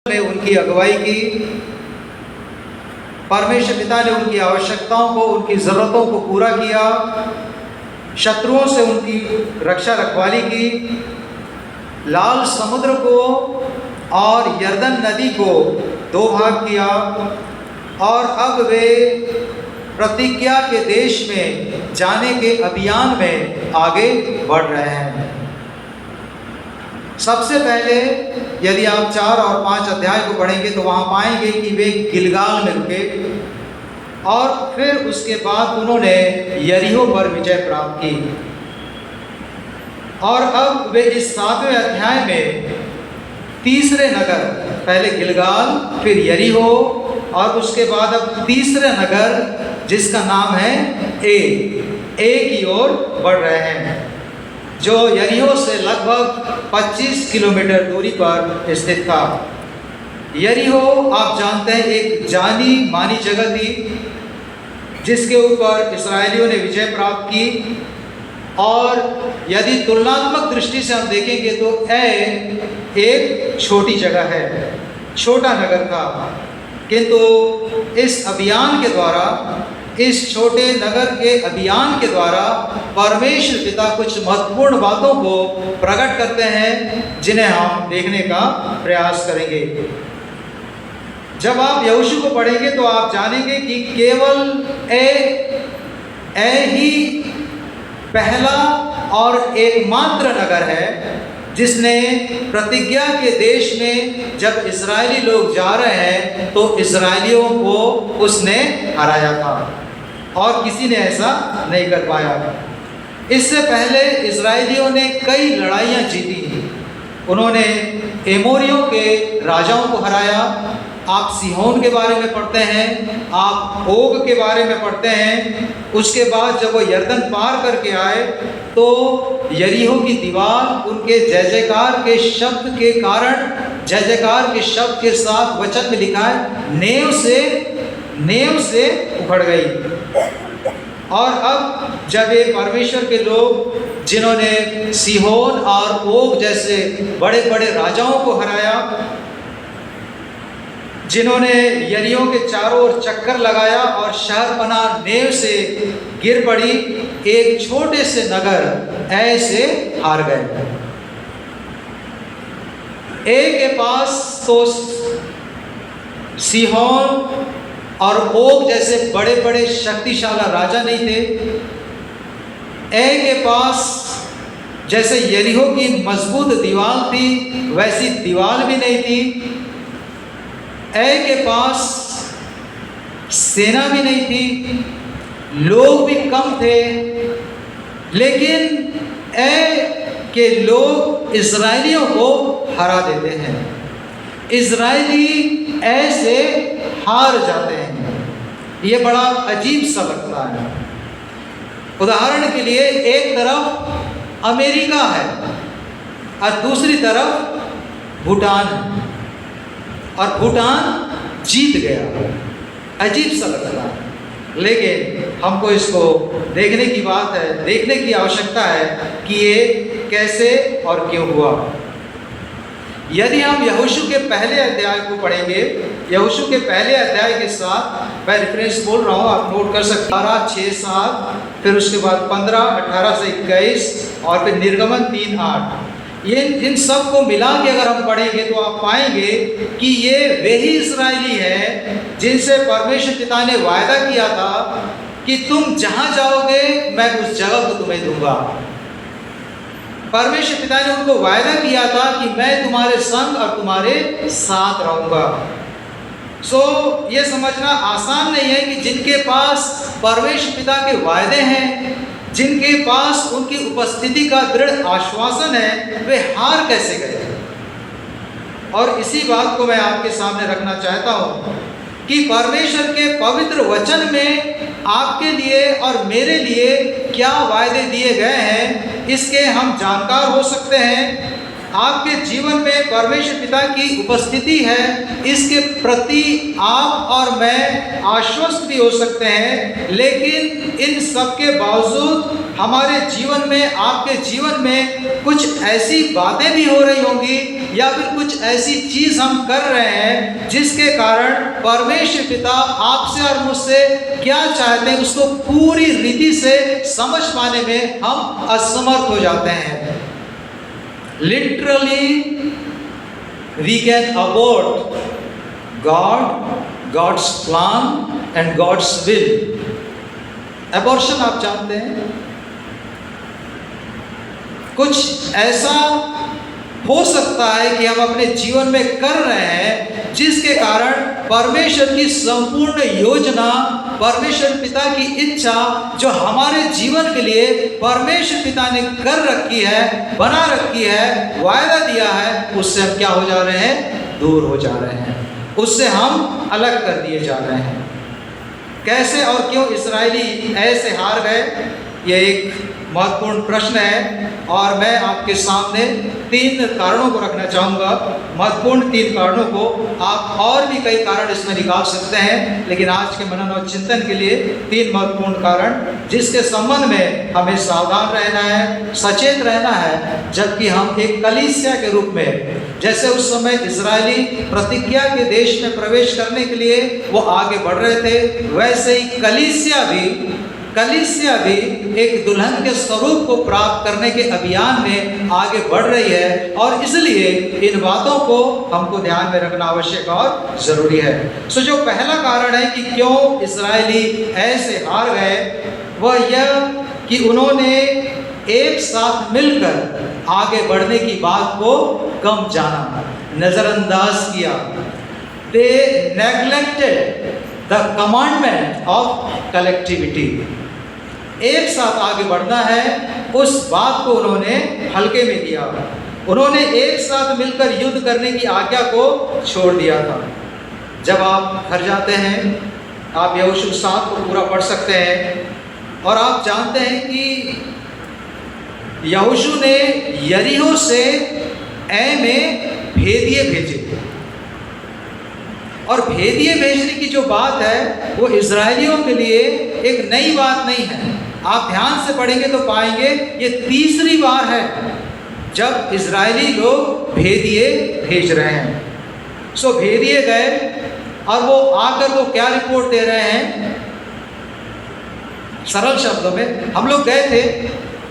ने उनकी अगुवाई की। परमेश्वर पिता ने उनकी आवश्यकताओं को, उनकी ज़रूरतों को पूरा किया, शत्रुओं से उनकी रक्षा रखवाली की, लाल समुद्र को और यरदन नदी को दो भाग किया और अब वे प्रतिज्ञा के देश में जाने के अभियान में आगे बढ़ रहे हैं। सबसे पहले यदि आप 4 और 5 अध्याय को पढ़ेंगे तो वहाँ पाएंगे कि वे गिलगाल में रुके और फिर उसके बाद उन्होंने यरीहो पर विजय प्राप्त की। और अब वे इस 7वें अध्याय में तीसरे नगर, पहले गिलगाल फिर यरीहो और उसके बाद अब तीसरे नगर जिसका नाम है ए की ओर बढ़ रहे हैं, जो यरीहो से लगभग 25 किलोमीटर दूरी पर स्थित था। यरीहो आप जानते हैं एक जानी मानी जगह थी जिसके ऊपर इस्राएलियों ने विजय प्राप्त की। और यदि तुलनात्मक दृष्टि से हम देखेंगे तो एक छोटी जगह है, छोटा नगर था, किंतु इस अभियान के द्वारा, इस छोटे नगर के अभियान के द्वारा परमेश्वर पिता कुछ महत्वपूर्ण बातों को प्रकट करते हैं जिन्हें हम देखने का प्रयास करेंगे। जब आप यहोशू को पढ़ेंगे तो आप जानेंगे कि केवल ही पहला और एकमात्र नगर है जिसने प्रतिज्ञा के देश में जब इस्राएली लोग जा रहे हैं तो इस्राएलियों को उसने हराया था और किसी ने ऐसा नहीं कर पाया। इससे पहले इस्राएलियों ने कई लड़ाइयाँ जीती। उन्होंने एमोरियों के राजाओं को हराया। आप सीहोन के बारे में पढ़ते हैं, आप ओग के बारे में पढ़ते हैं। उसके बाद जब वो यरदन पार करके आए तो यरीहो की दीवार उनके जय जयकार के शब्द के कारण, जय जयकार के शब्द के साथ वचन में लिखा है नेव से उखड़ गई। और अब जब ये परमेश्वर के लोग जिन्होंने सीहोन और ओग जैसे बड़े बड़े राजाओं को हराया, जिन्होंने यरीहो के चारों ओर चक्कर लगाया और शहरपनाह नेव से गिर पड़ी, एक छोटे से नगर ऐसे हार गए। के पास तो सीहोन और ओग जैसे बड़े बड़े शक्तिशाली राजा नहीं थे। के पास जैसे यरीहो की मजबूत दीवार थी वैसी दीवार भी नहीं थी। के पास सेना भी नहीं थी, लोग भी कम थे, लेकिन के लोग इस्राएलियों को हरा देते हैं। इस्राएली ऐसे हार जाते हैं। ये बड़ा अजीब सा लगता है। उदाहरण के लिए एक तरफ अमेरिका है और दूसरी तरफ भूटान है और भूटान जीत गया। अजीब सा लगता है, लेकिन हमको इसको देखने की बात है, देखने की आवश्यकता है कि ये कैसे और क्यों हुआ। यदि हम यहोशू के पहले अध्याय को पढ़ेंगे, यहोशू के पहले अध्याय के साथ मैं रेफरेंस बोल रहा हूँ, आप नोट कर सकते हैं। 12, 6, 7, फिर उसके बाद 15, 18 से 21 और फिर निर्गमन 3, 8। ये इन सब को मिला के अगर हम पढ़ेंगे तो आप पाएंगे कि ये वही इस्राएली है जिनसे परमेश्वर पिता ने वायदा किया था कि तुम जहाँ जाओगे मैं उस जगह को तुम्हें दूंगा। परमेश्वर पिता ने उनको वायदा किया था कि मैं तुम्हारे संग और तुम्हारे साथ रहूँगा। ये समझना आसान नहीं है कि जिनके पास परमेश्वर पिता के वायदे हैं, जिनके पास उनकी उपस्थिति का दृढ़ आश्वासन है, वे हार कैसे गए। और इसी बात को मैं आपके सामने रखना चाहता हूँ कि परमेश्वर के पवित्र वचन में आपके लिए और मेरे लिए क्या वायदे दिए गए हैं, इसके हम जानकार हो सकते हैं। आपके जीवन में परमेश्वर पिता की उपस्थिति है, इसके प्रति आप और मैं आश्वस्त भी हो सकते हैं। लेकिन इन सब के बावजूद हमारे जीवन में, आपके जीवन में कुछ ऐसी बातें भी हो रही होंगी या फिर कुछ ऐसी चीज हम कर रहे हैं जिसके कारण परमेश्वर पिता आपसे और मुझसे क्या चाहते हैं उसको पूरी रीति से समझ पाने में हम असमर्थ हो जाते हैं। Literally, we can abort God, God's plan and God's will. Abortion आप जानते हैं, कुछ ऐसा हो सकता है कि हम अपने जीवन में कर रहे हैं जिसके कारण परमेश्वर की संपूर्ण योजना, परमेश्वर पिता की इच्छा जो हमारे जीवन के लिए परमेश्वर पिता ने कर रखी है, बना रखी है, वायदा दिया है, उससे हम क्या हो जा रहे हैं? दूर हो जा रहे हैं, उससे हम अलग कर दिए जा रहे हैं। कैसे और क्यों इस्राएली ऐसे हार गए, ये एक महत्वपूर्ण प्रश्न है और मैं आपके सामने 3 कारणों को रखना चाहूँगा। महत्वपूर्ण 3 कारणों को, आप और भी कई कारण इसमें निकाल सकते हैं, लेकिन आज के मनन और चिंतन के लिए 3 महत्वपूर्ण कारण जिसके संबंध में हमें सावधान रहना है, सचेत रहना है। जबकि हम एक कलीसिया के रूप में, जैसे उस समय इजरायली प्रतिज्ञा के देश में प्रवेश करने के लिए वो आगे बढ़ रहे थे, वैसे ही कलीसिया भी एक दुल्हन के स्वरूप को प्राप्त करने के अभियान में आगे बढ़ रही है और इसलिए इन बातों को हमको ध्यान में रखना आवश्यक और जरूरी है। सो जो पहला कारण है कि क्यों इस्राएली ऐसे हार गए, वह यह कि उन्होंने एक साथ मिलकर आगे बढ़ने की बात को कम जाना, नजरअंदाज किया। They neglected the commandment of collectivity. एक साथ आगे बढ़ना है, उस बात को उन्होंने हल्के में लिया। उन्होंने एक साथ मिलकर युद्ध करने की आज्ञा को छोड़ दिया था। जब आप घर जाते हैं, आप यहोशू 7 को पूरा पढ़ सकते हैं और आप जानते हैं कि यहोशू ने यरीहो से ऐ में भेदिए भेजे और भेदिए भेजने की जो बात है वो इजरायलियों के लिए एक नई बात नहीं है। आप ध्यान से पढ़ेंगे तो पाएंगे ये तीसरी बार है जब इजरायली लोग भेदिए भेज रहे हैं। सो भेदिए गए और वो आकर वो क्या रिपोर्ट दे रहे हैं? सरल शब्दों में, हम लोग गए थे,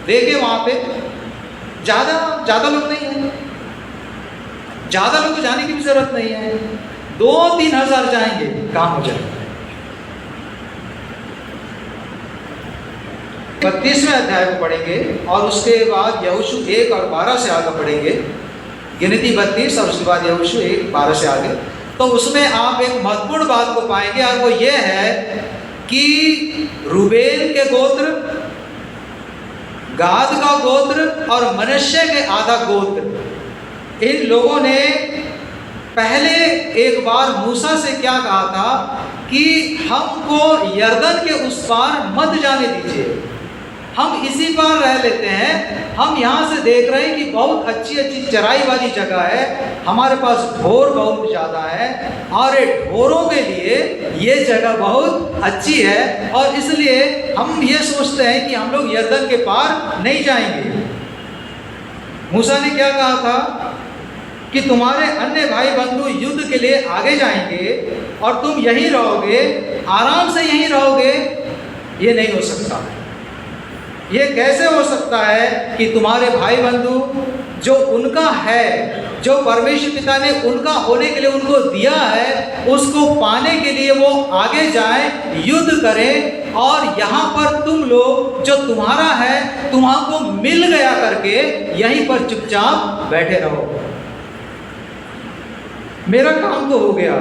देखे वहाँ पे ज़्यादा लोग नहीं हैं, ज़्यादा लोग को जाने की भी जरूरत नहीं है, 2-3 हज़ार जाएंगे, काम हो जाएगा। 32वें अध्याय को पढ़ेंगे और उसके बाद यहोशू 1 और 12 से आगे पढ़ेंगे। गिनती 32 और उसके बाद यहोशू 1-12 से आगे। तो उसमें आप एक महत्वपूर्ण बात को पाएंगे और वो ये है कि रूबेन के गोत्र, गाद का गोत्र और मनश्शे के आधा गोत्र, इन लोगों ने पहले एक बार मूसा से क्या कहा था कि हमको यरदन के उस पार मत जाने दीजिए, हम इसी पार रह लेते हैं। हम यहाँ से देख रहे हैं कि बहुत अच्छी अच्छी चराई वाली जगह है, हमारे पास ढोर बहुत ज़्यादा है और ढोरों के लिए ये जगह बहुत अच्छी है और इसलिए हम ये सोचते हैं कि हम लोग यरदन के पार नहीं जाएंगे। मूसा ने क्या कहा था कि तुम्हारे अन्य भाई बंधु युद्ध के लिए आगे जाएंगे और तुम यहीं रहोगे, आराम से यहीं रहोगे। ये नहीं हो सकता। ये कैसे हो सकता है कि तुम्हारे भाई बंधु जो उनका है, जो परमेश्वर पिता ने उनका होने के लिए उनको दिया है, उसको पाने के लिए वो आगे जाएं, युद्ध करें और यहाँ पर तुम लोग जो तुम्हारा है तुम्हारा मिल गया करके यहीं पर चुपचाप बैठे रहो। मेरा काम तो हो गया,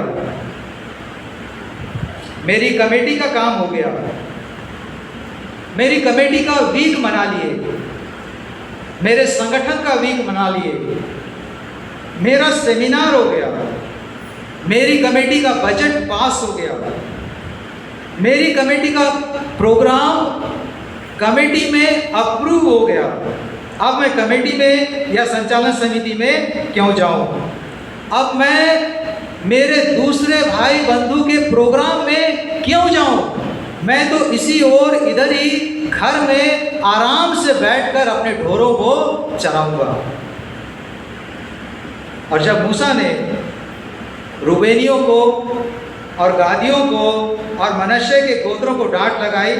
मेरी कमेटी का काम हो गया, मेरी कमेटी का वीक मना लिए, मेरे संगठन का वीक मना लिए, मेरा सेमिनार हो गया, मेरी कमेटी का बजट पास हो गया, मेरी कमेटी का प्रोग्राम कमेटी में अप्रूव हो गया। अब मैं कमेटी में या संचालन समिति में क्यों जाऊं? अब मैं मेरे दूसरे भाई बंधु के प्रोग्राम में क्यों जाऊं? मैं तो इसी ओर इधर ही घर में आराम से बैठकर अपने ढोरों को चराऊंगा। और जब मूसा ने रूबेनियों को और गादियों को और मनश्शे के गोत्रों को डांट लगाई,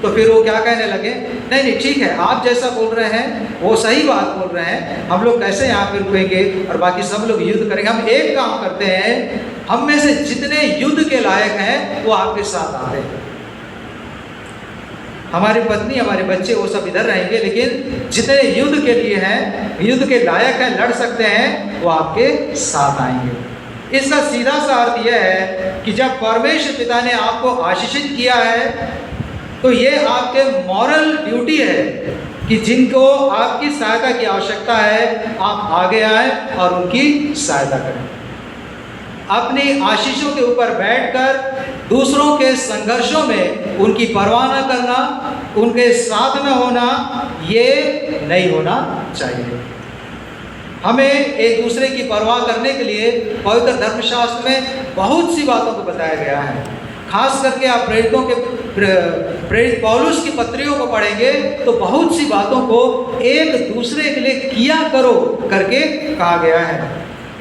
तो फिर वो क्या कहने लगे? नहीं नहीं, ठीक है, आप जैसा बोल रहे हैं वो सही बात बोल रहे हैं, हम लोग कैसे यहाँ पे रुकेंगे और बाकी सब लोग युद्ध करेंगे। हम एक काम करते हैं, हम में से जितने युद्ध के लायक हैं वो आपके साथ आते हैं। हमारी पत्नी, हमारे बच्चे, वो सब इधर रहेंगे, लेकिन जितने युद्ध के लिए हैं, युद्ध के लायक हैं, लड़ सकते हैं, वो आपके साथ आएंगे। इसका सीधा सा अर्थ यह है कि जब परमेश्वर पिता ने आपको आशीषित किया है, तो ये आपके मॉरल ड्यूटी है कि जिनको आपकी सहायता की आवश्यकता है, आप आगे आएं और उनकी सहायता करें। अपनी आशीषों के ऊपर बैठकर दूसरों के संघर्षों में उनकी परवाह न करना, उनके साथ न होना, ये नहीं होना चाहिए। हमें एक दूसरे की परवाह करने के लिए पवित्र धर्मशास्त्र में बहुत सी बातों को बताया गया है। खास करके आप प्रेरित पौलुस की पत्रियों को पढ़ेंगे तो बहुत सी बातों को एक दूसरे के लिए किया करो करके कहा गया है।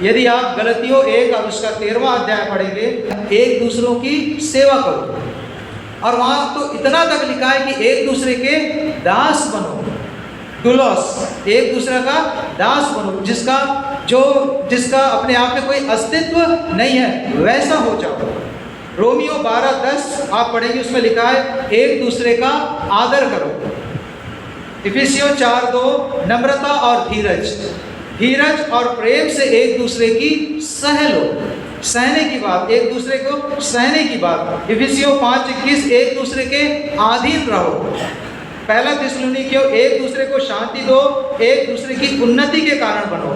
यदि आप गलतियों 1 और उसका 13वां अध्याय पढ़ेंगे, एक दूसरों की सेवा करो, और वहाँ तो इतना तक लिखा है कि एक दूसरे के दास बनो, डुलोस, एक दूसरे का दास बनो, जिसका अपने आप में कोई अस्तित्व नहीं है, वैसा हो जाओ। रोमियो 12:10 आप पढ़ेंगे, उसमें लिखा है एक दूसरे का आदर करो। इफिसियों 4:2 नम्रता और धीरज और प्रेम से एक दूसरे की सह लो, सहने की बात, एक दूसरे को सहने की बात। इफिसियों 5:21 एक दूसरे के अधीन रहो। पहला थिस्सलुनीकियों एक दूसरे को शांति दो, एक दूसरे की उन्नति के कारण बनो।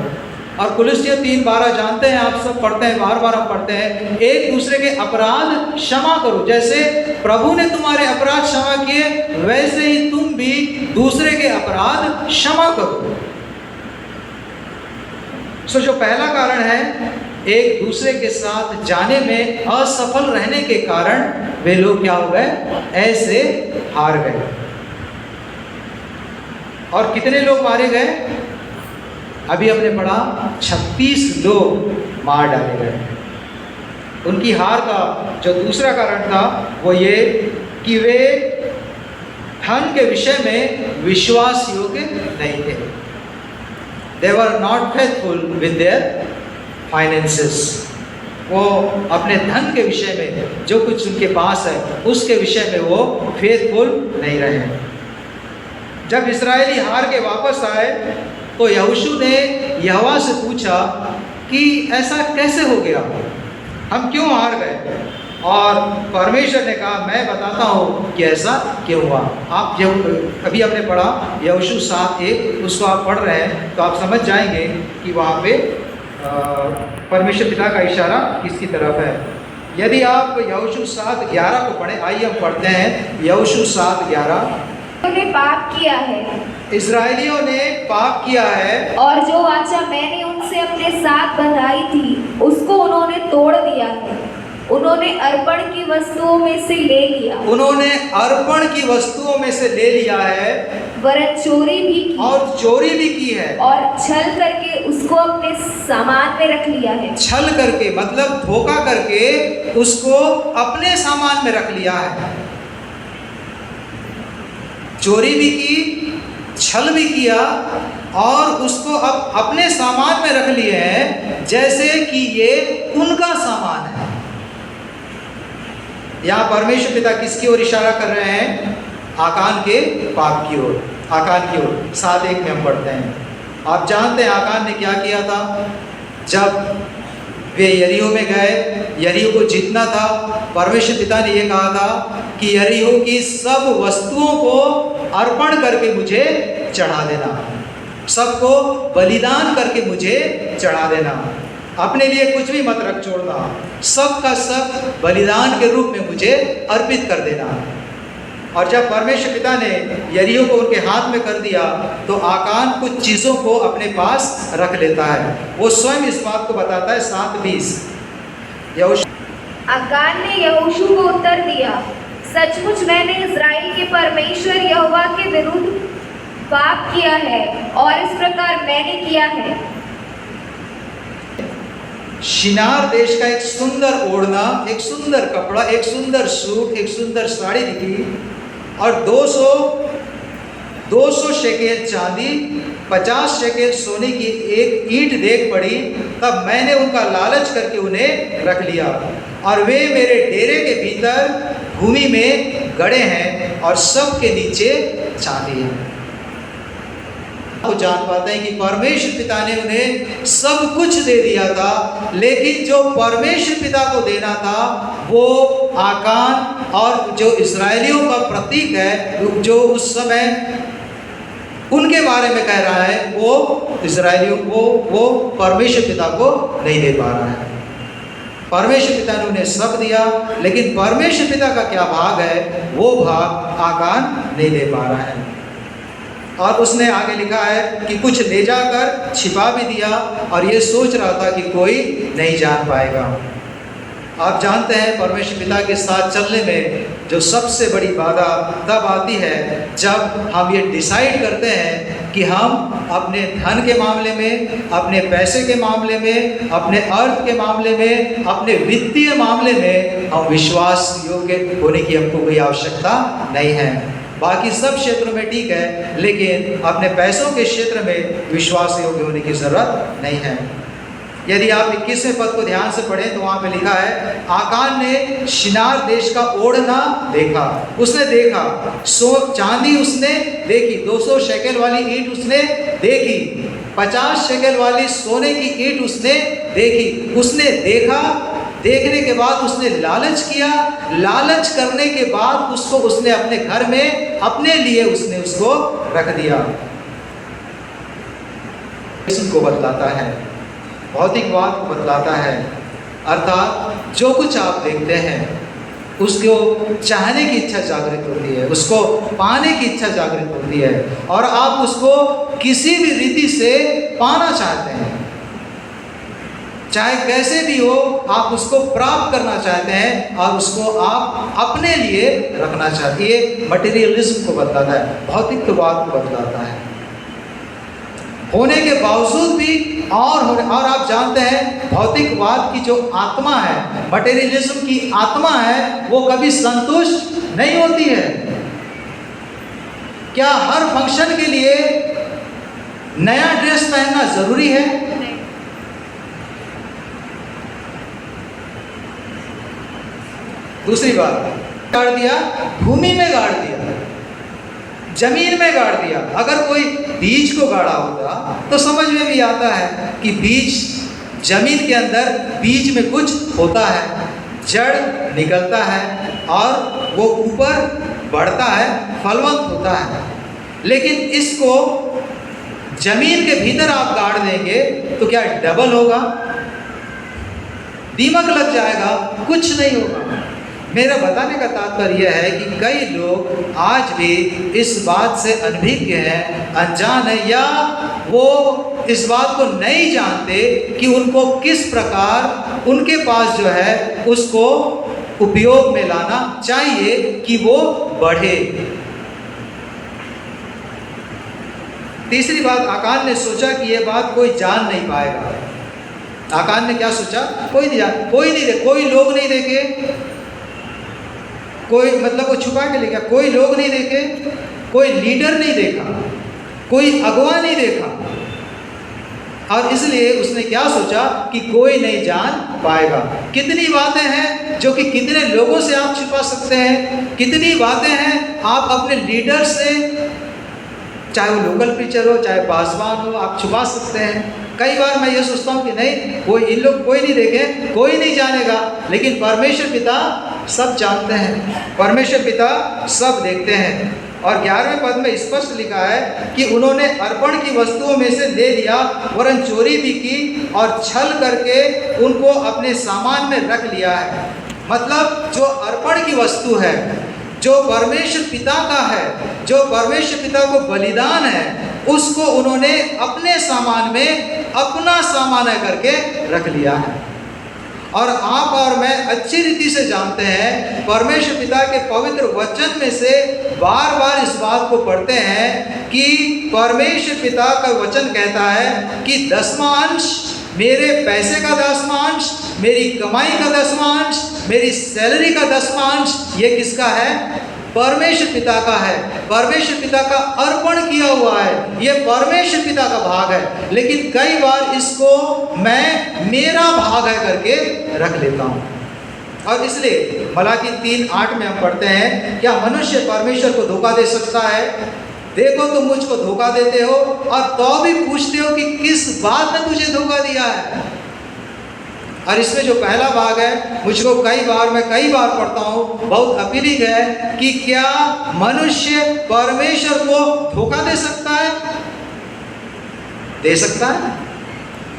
और कुलुस्सियों 3:12 जानते हैं, आप सब पढ़ते हैं, बार बार हम पढ़ते हैं, एक दूसरे के अपराध क्षमा करो, जैसे प्रभु ने तुम्हारे अपराध क्षमा किए वैसे ही तुम भी दूसरे के अपराध क्षमा करो। सो जो पहला कारण है, एक दूसरे के साथ जाने में असफल रहने के कारण वे लोग क्या हो गए? ऐसे हार गए। और कितने लोग मारे गए? अभी हमने पढ़ा 36 लोग मार डाले गए। उनकी हार का जो दूसरा कारण था वो ये कि वे धन के विषय में विश्वास योग्य नहीं थे। They were not faithful with their finances. वो अपने धन के विषय में, जो कुछ उनके पास है उसके विषय में वो फेथफुल नहीं रहे। जब इस्राएली हार के वापस आए तो यहोशू ने यहोवा से पूछा कि ऐसा कैसे हो गया, हम क्यों हार गए? और परमेश्वर ने कहा, मैं बताता हूँ कि ऐसा क्यों हुआ। आप जब अभी आपने पढ़ा यहोशू 7:1, उसको आप पढ़ रहे हैं तो आप समझ जाएंगे कि वहाँ पे परमेश्वर पिता का इशारा किसकी तरफ है। यदि आप यहोशू 7:11 को पढ़ें, आइए हम पढ़ते हैं यहोशू 7:11। उन्होंने पाप किया है, इस्राएलियों ने पाप किया है, और जो वाचा मैंने उनसे अपने साथ बंधाई थी उसको उन्होंने तोड़ दिया है। उन्होंने अर्पण की वस्तुओं में से ले लिया, उन्होंने अर्पण की वस्तुओं में से ले लिया है, वरन चोरी भी की, और चोरी भी की है, और छल करके उसको अपने सामान में रख लिया है। छल करके मतलब धोखा करके उसको अपने सामान में रख लिया है। चोरी भी की, छल भी किया, और उसको अब अपने सामान में रख लिए हैं जैसे कि ये उनका सामान है। यहाँ परमेश्वर पिता किसकी ओर इशारा कर रहे हैं? आकान के पाप की ओर, आकान की ओर। 7:1 में हम पढ़ते हैं, आप जानते हैं आकान ने क्या किया था? जब वे यरीहो में गए, यरीहो को जीतना था, परमेश्वर पिता ने ये कहा था कि यरीहो की सब वस्तुओं को अर्पण करके मुझे चढ़ा देना, सबको बलिदान करके मुझे चढ़ा देना, अपने लिए कुछ भी मत रख छोड़ना, सब का सब बलिदान के रूप में मुझे अर्पित कर देना। और जब परमेश्वर पिता ने यरीहो को उनके हाथ में कर दिया तो आकान कुछ चीज़ों को अपने पास रख लेता है। वो स्वयं इस बात को बताता है 7:20। आकान ने यहोशू को उत्तर दिया, सचमुच मैंने इज़राइल के परमेश्वर यहोवा के विरुद्ध पाप किया है और इस प्रकार मैंने किया है। शिनार देश का एक सुंदर ओढ़ना, एक सुंदर कपड़ा, एक सुंदर सूट, एक सुंदर साड़ी दिखी और 200 शेकेल चांदी, 50 शेकेल सोने की एक ईंट देख पड़ी। तब मैंने उनका लालच करके उन्हें रख लिया और वे मेरे डेरे के भीतर भूमि में गड़े हैं और सब के नीचे चांदी है। वो जान पाते हैं कि परमेश्वर पिता ने उन्हें सब कुछ दे दिया था, लेकिन जो परमेश्वर पिता को देना था वो आकान और जो इस्राएलियों का प्रतीक है, जो उस समय उनके बारे में कह रहा है, वो इस्राएलियों को वो परमेश्वर पिता को नहीं दे पा रहा है। परमेश्वर पिता ने उन्हें सब दिया, लेकिन परमेश्वर पिता का क्या भाग है वो भाग आकान नहीं दे पा रहा है। और उसने आगे लिखा है कि कुछ ले जाकर छिपा भी दिया और ये सोच रहा था कि कोई नहीं जान पाएगा। आप जानते हैं परमेश्वर पिता के साथ चलने में जो सबसे बड़ी बाधा तब आती है जब हम ये डिसाइड करते हैं कि हम अपने धन के मामले में, अपने पैसे के मामले में, अपने अर्थ के मामले में, अपने वित्तीय मामले में हम विश्वास योग्य होने की हमको कोई आवश्यकता नहीं है। बाकी सब क्षेत्रों में ठीक है, लेकिन अपने पैसों के क्षेत्र में विश्वास योग्य होने की ज़रूरत नहीं है। यदि आप 21वें पद को ध्यान से पढ़ें तो वहाँ पे लिखा है, आकान ने शिनार देश का ओढ़ना देखा। उसने देखा, चांदी उसने देखी, 200 शेकेल वाली ईंट उसने देखी, 50 शेकेल वाली सोने की ईंट उसने देखी। उसने देखा, देखने के बाद उसने लालच किया, लालच करने के बाद उसने अपने घर में अपने लिए उसने उसको रख दिया। इसको बतलाता है, भौतिकवाद को बतलाता है, अर्थात जो कुछ आप देखते हैं उसको चाहने की इच्छा जागृत होती है, उसको पाने की इच्छा जागृत होती है और आप उसको किसी भी रीति से पाना चाहते हैं, चाहे कैसे भी हो आप उसको प्राप्त करना चाहते हैं और उसको आप अपने लिए रखना चाहते हैं। मटेरियलिज्म को बतलाता है, भौतिकवाद को बतलाता है। होने के बावजूद भी और आप जानते हैं भौतिकवाद की जो आत्मा है, मटेरियलिज्म की आत्मा है, वो कभी संतुष्ट नहीं होती है। क्या हर फंक्शन के लिए नया ड्रेस पहनना जरूरी है? दूसरी बात, गाड़ दिया, भूमि में गाड़ दिया, जमीन में गाड़ दिया। अगर कोई बीज को गाड़ा होता तो समझ में भी आता है कि बीज, जमीन के अंदर बीज में कुछ होता है, जड़ निकलता है और वो ऊपर बढ़ता है, फलवंत होता है। लेकिन इसको जमीन के भीतर आप गाड़ देंगे तो क्या डबल होगा? दीमक लग जाएगा, कुछ नहीं होगा। मेरा बताने का तात्पर्य है कि कई लोग आज भी इस बात से अनभिज्ञ हैं, अनजान है, या वो इस बात को नहीं जानते कि उनको किस प्रकार उनके पास जो है उसको उपयोग में लाना चाहिए कि वो बढ़े। तीसरी बात, आकान ने सोचा कि ये बात कोई जान नहीं पाएगा। आकान ने क्या सोचा? कोई लोग नहीं देखे, कोई मतलब वो छुपा के ले गया, कोई लोग नहीं देखे, कोई लीडर नहीं देखा, कोई अगवा नहीं देखा, और इसलिए उसने क्या सोचा कि कोई नहीं जान पाएगा। कितनी बातें हैं जो कि कितने लोगों से आप छुपा सकते हैं, कितनी बातें हैं आप अपने लीडर से, चाहे वो लोकल प्रीचर हो चाहे पासवान हो, आप छुपा सकते हैं। कई बार मैं ये सोचता हूँ कि नहीं, वो इन लोग कोई नहीं देखे, कोई नहीं जानेगा, लेकिन परमेश्वर पिता सब जानते हैं, परमेश्वर पिता सब देखते हैं। और 11वें पद में स्पष्ट लिखा है कि उन्होंने अर्पण की वस्तुओं में से ले लिया, वरन चोरी भी की और छल करके उनको अपने सामान में रख लिया है। मतलब जो अर्पण की वस्तु है जो परमेश्वर पिता का है, जो परमेश्वर पिता को बलिदान है, उसको उन्होंने अपने सामान में अपना सामान है करके रख लिया है। और आप और मैं अच्छी रीति से जानते हैं, परमेश्वर पिता के पवित्र वचन में से बार बार इस बात को पढ़ते हैं कि परमेश्वर पिता का वचन कहता है कि दसवां अंश, मेरे पैसे का दसवां अंश, मेरी कमाई का दसवां अंश, मेरी सैलरी का दसवां अंश, ये किसका है? परमेश्वर पिता का है। परमेश्वर पिता का अर्पण किया हुआ है, ये परमेश्वर पिता का भाग है। लेकिन कई बार इसको मैं मेरा भाग है करके रख लेता हूँ। और इसलिए मलाकी 3:8 में हम पढ़ते हैं, क्या मनुष्य परमेश्वर को धोखा दे सकता है? देखो तुम मुझको धोखा देते हो और तो भी पूछते हो कि किस बात ने तुझे धोखा दिया है। और इसमें जो पहला भाग है, मुझको मैं कई बार पढ़ता हूँ, बहुत अपीलिंग है कि क्या मनुष्य परमेश्वर को धोखा दे सकता है? दे सकता है,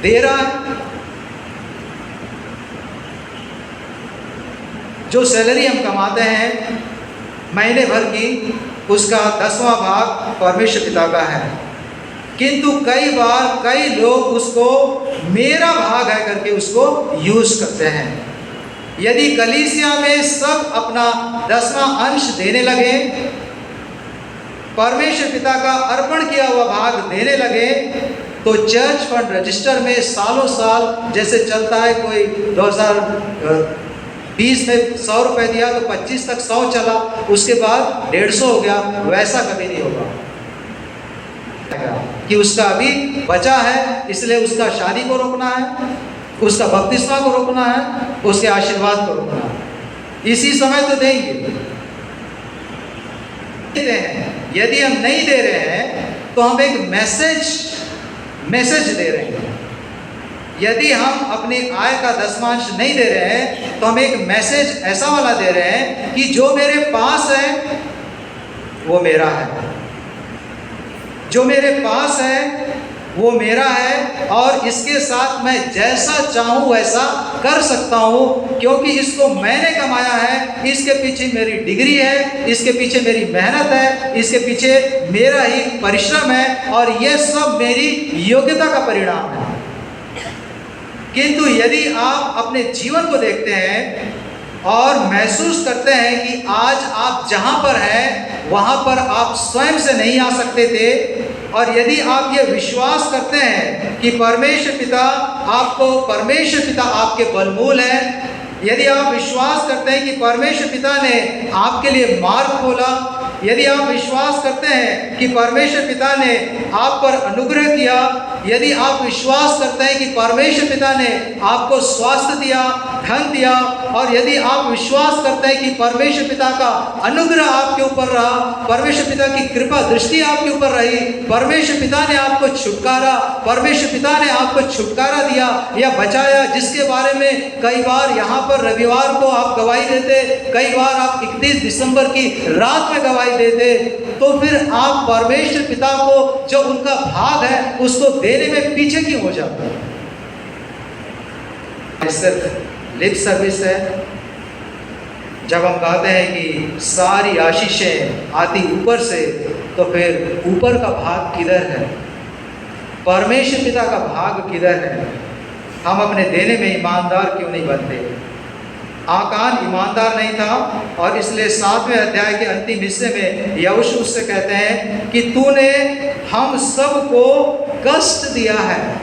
दे रहा है। जो सैलरी हम कमाते हैं महीने भर की, उसका 10वां भाग परमेश्वर पिता का है। किंतु कई बार कई लोग उसको मेरा भाग है करके उसको यूज करते हैं। यदि कलीसिया में सब अपना 10वां अंश देने लगे, परमेश्वर पिता का अर्पण किया हुआ भाग देने लगे, तो चर्च फंड रजिस्टर में सालों साल जैसे चलता है, कोई 2020 में 100 रुपये दिया तो 25 तक 100 चला, उसके बाद 150 हो गया, वैसा कभी नहीं होगा कि उसका अभी बचा है, इसलिए उसका शादी को रोकना है, उसका बपतिस्मा को रोकना है, उसके आशीर्वाद को रोकना है। इसी समय तो देंगे। यदि हम नहीं दे रहे हैं तो हम एक मैसेज दे रहे हैं। यदि हम अपनी आय का 10वांश नहीं दे रहे हैं तो हम एक मैसेज ऐसा वाला दे रहे हैं कि जो मेरे पास है वो मेरा है, जो मेरे पास है वो मेरा है, और इसके साथ मैं जैसा चाहूँ वैसा कर सकता हूँ, क्योंकि इसको मैंने कमाया है, इसके पीछे मेरी डिग्री है, इसके पीछे मेरी मेहनत है, इसके पीछे मेरा ही परिश्रम है, और ये सब मेरी योग्यता का परिणाम है। किंतु यदि आप अपने जीवन को देखते हैं और महसूस करते हैं कि आज आप जहाँ पर हैं वहाँ पर आप स्वयं से नहीं आ सकते थे, और यदि आप ये विश्वास करते हैं कि परमेश्वर पिता आपके बलमूल है, यदि आप विश्वास करते हैं कि परमेश्वर पिता ने आपके लिए मार्ग खोला, यदि आप विश्वास करते हैं कि परमेश्वर पिता ने आप पर अनुग्रह किया, यदि आप विश्वास करते हैं कि परमेश्वर पिता ने आपको स्वास्थ्य दिया, धन दिया, और यदि आप विश्वास करते हैं कि परमेश्वर पिता का अनुग्रह आपके ऊपर रहा, परमेश्वर पिता की कृपा दृष्टि आपके ऊपर रही, परमेश्वर पिता ने आपको छुटकारा, परमेश्वर पिता ने आपको छुटकारा दिया या बचाया, जिसके बारे में कई बार यहाँ पर रविवार को आप गवाही देते, कई बार आप 31 दिसंबर की रात में गवाही देते, तो फिर आप परमेश्वर पिता को जो उनका भाग है उसको देने में पीछे क्यों हो जाते हैं? सिर्फ लिप सर्विस है। जब हम कहते हैं कि सारी आशीषें आती ऊपर से, तो फिर ऊपर का भाग किधर है? परमेश्वर पिता का भाग किधर है? हम अपने देने में ईमानदार क्यों नहीं बनते? आकान ईमानदार नहीं था, और इसलिए 7वें अध्याय के अंतिम हिस्से में यहोशू उससे कहते हैं कि तूने हम सबको कष्ट दिया है।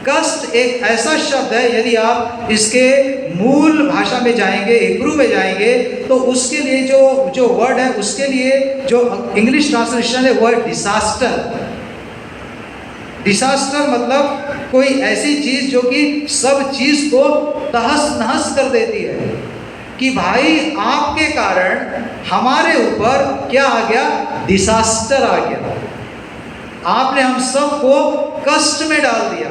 कष्ट एक ऐसा शब्द है, यदि आप इसके मूल भाषा में जाएंगे, हिब्रू में जाएंगे, तो उसके लिए जो वर्ड है, उसके लिए जो इंग्लिश ट्रांसलेशन है वो है डिसास्टर। डिसास्टर मतलब कोई ऐसी चीज़ जो कि सब चीज़ को तहस नहस कर देती है, कि भाई आपके कारण हमारे ऊपर क्या आ गया? डिसास्टर आ गया। आपने हम सबको कष्ट में डाल दिया।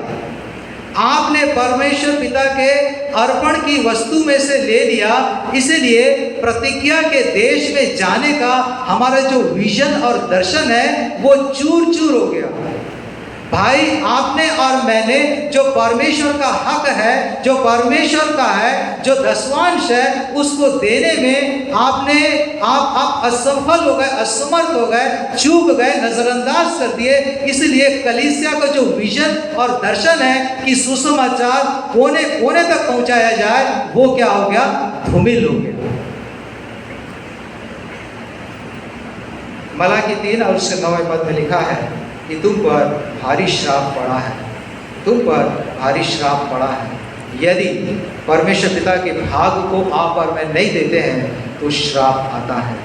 आपने परमेश्वर पिता के अर्पण की वस्तु में से ले लिया, इसीलिए प्रतिज्ञा के देश में जाने का हमारा जो विजन और दर्शन है वो चूर चूर हो गया। भाई आपने और मैंने जो परमेश्वर का हक है, जो परमेश्वर का है, जो दसवांश है, उसको देने में आप असफल हो गए, असमर्थ हो गए, चूक गए, नजरअंदाज कर दिए। इसलिए कलीसिया का जो विजन और दर्शन है कि सुसमाचार कोने कोने तक पहुंचाया जाए, वो क्या हो गया? धूमिल हो गया। मलाकी 3 और उसके 9वें पद में लिखा है कि तुम पर भारी श्राप पड़ा है, तुम पर भारी श्राप पड़ा है। यदि परमेश्वर पिता के भाग को आप और मैं नहीं देते हैं तो श्राप आता है।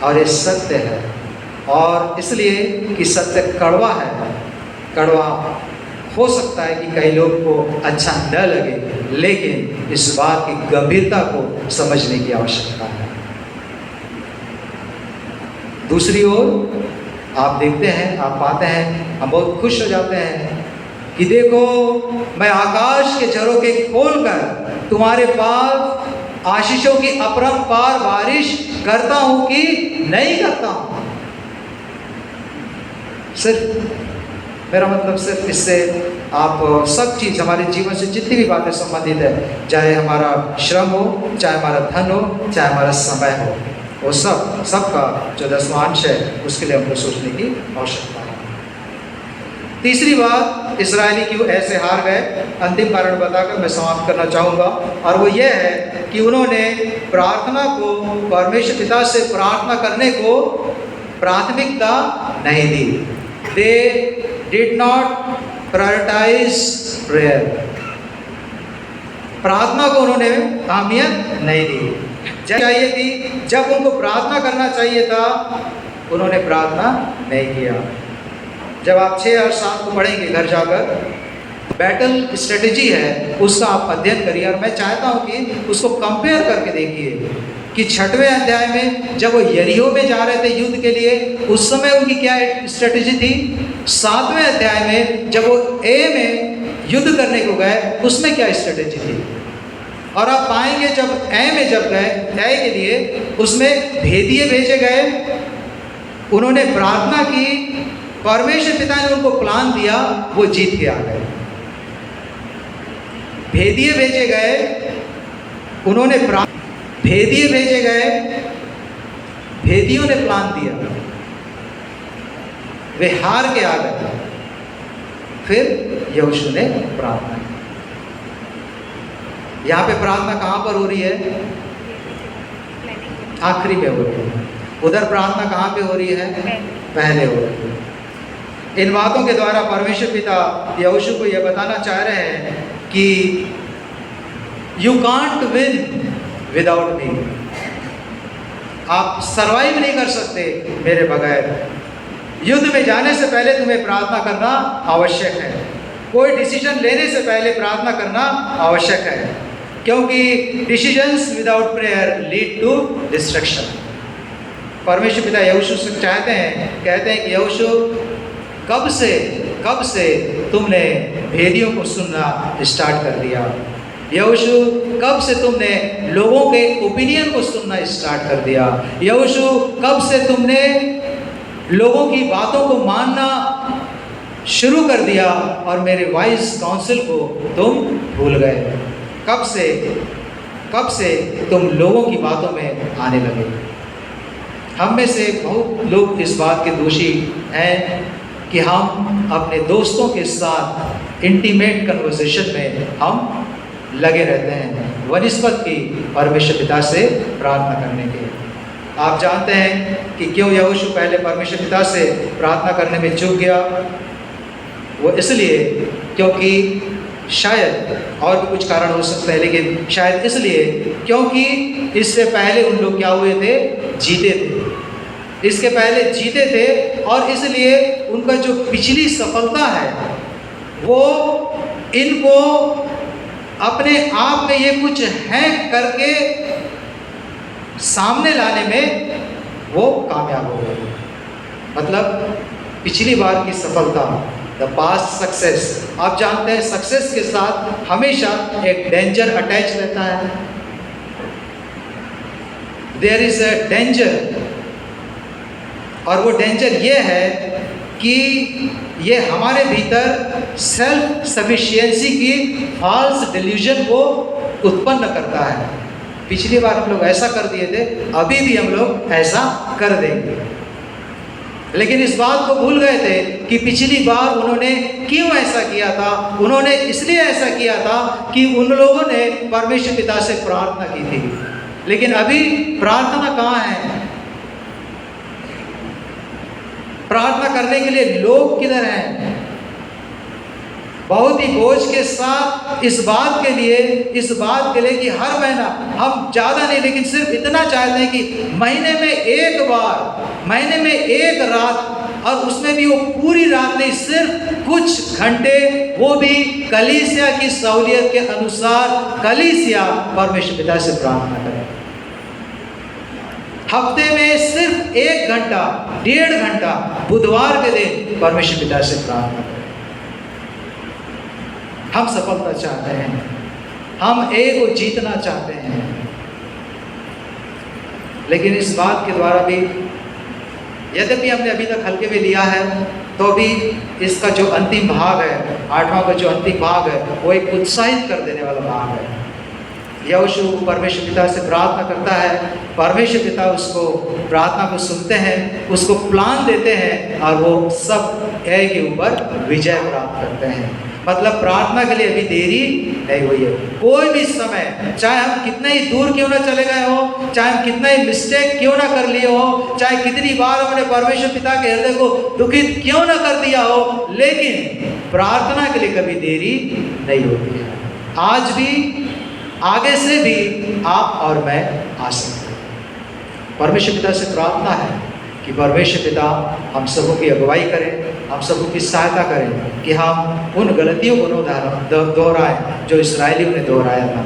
और ये सत्य है, और इसलिए कि सत्य कड़वा है। कड़वा हो सकता है कि कई लोग को अच्छा न लगे, लेकिन इस बात की गंभीरता को समझने की आवश्यकता है। दूसरी ओर आप देखते हैं, आप पाते हैं, हम बहुत खुश हो जाते हैं कि देखो मैं आकाश के झरोखे खोलकर तुम्हारे पास आशीषों की अपरंपार बारिश करता हूं कि नहीं करता हूं। सिर्फ मेरा मतलब सिर्फ इससे आप सब चीज़ हमारे जीवन से जितनी भी बातें संबंधित है, चाहे हमारा श्रम हो, चाहे हमारा धन हो, चाहे हमारा समय हो, वो सबका जो दसवांश है उसके लिए हमको सोचने की आवश्यकता है। तीसरी बात, इस्राएली क्यों ऐसे हार गए, अंतिम कारण बताकर मैं समाप्त करना चाहूँगा, और वो ये है कि उन्होंने प्रार्थना को, परमेश्वर पिता से प्रार्थना करने को प्राथमिकता नहीं दी। They did not prioritize prayer. प्रार्थना को उन्होंने अहमियत नहीं दी। चाहिए थी, जब उनको प्रार्थना करना चाहिए था, उन्होंने प्रार्थना नहीं किया। जब आप 6 और 7 को पढ़ेंगे घर जाकर, बैटल स्ट्रेटजी है उसका आप अध्ययन करिए, और मैं चाहता हूं कि उसको कंपेयर करके देखिए कि 6वें अध्याय में जब वो यरीहो में जा रहे थे युद्ध के लिए, उस समय उनकी क्या स्ट्रेटजी थी। 7वें अध्याय में जब वो ए में युद्ध करने को गए, उसमें क्या स्ट्रेटजी थी। और आप पाएंगे जब ए में जब गए ए के लिए, उसमें भेदिए भेजे गए, उन्होंने प्रार्थना की, परमेश्वर पिता ने उनको प्लान दिया, वो जीत के आ गए। भेदिए भेजे गए, उन्होंने भेदिए भेजे गए, भेदियों ने प्लान दिया, वे हार के आ गए। फिर यहोशू ने प्रार्थना की। यहाँ पे प्रार्थना कहाँ पर हो रही है? आखिरी में हो रही है। उधर प्रार्थना कहाँ पे हो रही है? पहले हो रही है। इन बातों के द्वारा परमेश्वर पिता यहोशू को यह बताना चाह रहे हैं कि you can't win without me. आप सरवाइव नहीं कर सकते मेरे बगैर। युद्ध में जाने से पहले तुम्हें प्रार्थना करना आवश्यक है। कोई डिसीजन लेने से पहले प्रार्थना करना आवश्यक है, क्योंकि decisions without prayer lead to destruction. परमेश्वर पिता यहोशू से चाहते हैं, कहते हैं कि यहोशू कब से तुमने भेदियों को सुनना स्टार्ट कर दिया। यहोशू कब से तुमने लोगों के ओपिनियन को सुनना स्टार्ट कर दिया। यहोशू कब से तुमने लोगों की बातों को मानना शुरू कर दिया और मेरे वाइज काउंसिल को तुम भूल गए। कब से तुम लोगों की बातों में आने लगे। हम में से बहुत लोग इस बात के दोषी हैं कि हम अपने दोस्तों के साथ इंटीमेट कन्वर्सेशन में हम लगे रहते हैं वनिस्पत की परमेश्वर पिता से प्रार्थना करने के। आप जानते हैं कि क्यों यहोशू पहले परमेश्वर पिता से प्रार्थना करने में चूक गया। वो इसलिए क्योंकि शायद और भी कुछ कारण हो सकते हैं, लेकिन शायद इसलिए क्योंकि इससे पहले उन लोग क्या हुए थे? जीते थे। इसके पहले जीते थे, और इसलिए उनका जो पिछली सफलता है वो इनको अपने आप में ये कुछ है करके सामने लाने में वो कामयाब हो गए। मतलब पिछली बार की सफलता, द पास्ट सक्सेस। आप जानते हैं सक्सेस के साथ हमेशा एक डेंजर अटैच रहता है। देयर इज अ डेंजर, और वो डेंजर ये है कि ये हमारे भीतर सेल्फ सफिशिएंसी की फॉल्स डिल्यूजन को उत्पन्न करता है। पिछली बार हम लोग ऐसा कर दिए थे, अभी भी हम लोग ऐसा कर देंगे। लेकिन इस बात को भूल गए थे कि पिछली बार उन्होंने क्यों ऐसा किया था। उन्होंने इसलिए ऐसा किया था कि उन लोगों ने परमेश्वर पिता से प्रार्थना की थी। लेकिन अभी प्रार्थना कहाँ है? प्रार्थना करने के लिए लोग किधर हैं? बहुत ही बोझ के साथ इस बात के लिए कि हर महीना हम ज़्यादा नहीं लेकिन सिर्फ इतना चाहते हैं कि महीने में एक बार, महीने में एक रात, और उसमें भी वो पूरी रात नहीं, सिर्फ कुछ घंटे, वो भी कलीसिया की सहूलियत के अनुसार कलीसिया परमेश्वर पिता से प्रार्थना करें। हफ्ते में सिर्फ 1 घंटा, 1.5 घंटा बुधवार के दिन परमेश्वर पिता से प्रार्थना करें। हम सफलता चाहते हैं, हम एक को जीतना चाहते हैं। लेकिन इस बात के द्वारा भी, यद्यपि हमने अभी तक हल्के में लिया है, तो भी इसका जो अंतिम भाग है, 8वां का जो अंतिम भाग है, वो एक उत्साहित कर देने वाला भाग है। यहोशू परमेश्वर पिता से प्रार्थना करता है, परमेश्वर पिता उसको प्रार्थना को सुनते हैं, उसको प्लान देते हैं, और वो सब एक के ऊपर विजय प्राप्त करते हैं। मतलब प्रार्थना के लिए अभी देरी नहीं हुई है। कोई भी समय, चाहे हम कितने ही दूर क्यों ना चले गए हो, चाहे हम कितना ही मिस्टेक क्यों ना कर लिए हो, चाहे कितनी बार हमने परमेश्वर पिता के हृदय को दुखित क्यों ना कर दिया हो, लेकिन प्रार्थना के लिए कभी देरी नहीं होती है। आज भी, आगे से भी आप और मैं आ सकते हैं। परमेश्वर पिता से प्रार्थना है कि परमेश्वर पिता हम सबों की अगुवाई करें, हम सबों की सहायता करें कि हम उन गलतियों को न दोहराएं जो इस्राएलियों ने दोहराया था।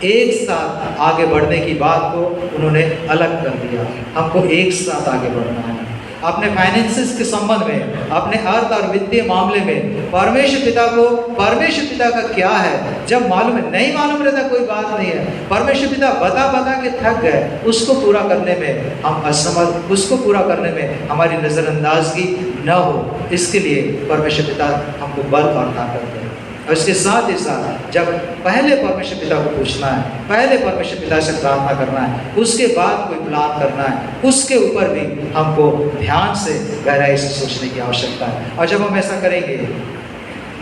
एक साथ आगे बढ़ने की बात को उन्होंने अलग कर दिया। हमको एक साथ आगे बढ़ना है। अपने फाइनेंसेस के संबंध में, अपने अर्थ और वित्तीय मामले में परमेश्वर पिता का क्या है, जब मालूम है, नहीं मालूम रहता कोई बात नहीं है। परमेश्वर पिता बता के थक गए, उसको पूरा करने में हम असमर्थ, उसको पूरा करने में हमारी नज़रअंदाजगी न हो, इसके लिए परमेश्वर पिता हमको बल और ताकत दें। और इसके साथ ही साथ जब पहले परमेश्वर पिता को पूछना है, पहले परमेश्वर पिता से प्रार्थना करना है, उसके बाद कोई प्लान करना है, उसके ऊपर भी हमको ध्यान से गहराई से सोचने की आवश्यकता है। और जब हम ऐसा करेंगे,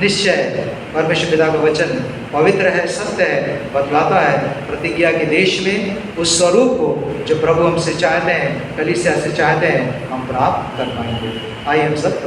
निश्चय परमेश्वर पिता का वचन पवित्र है, सत्य है, बतलाता है, प्रतिज्ञा के देश में उस स्वरूप को जो प्रभु हमसे चाहते हैं, कलीसिया से चाहते हैं, हम प्राप्त कर पाएंगे। आइए हम सब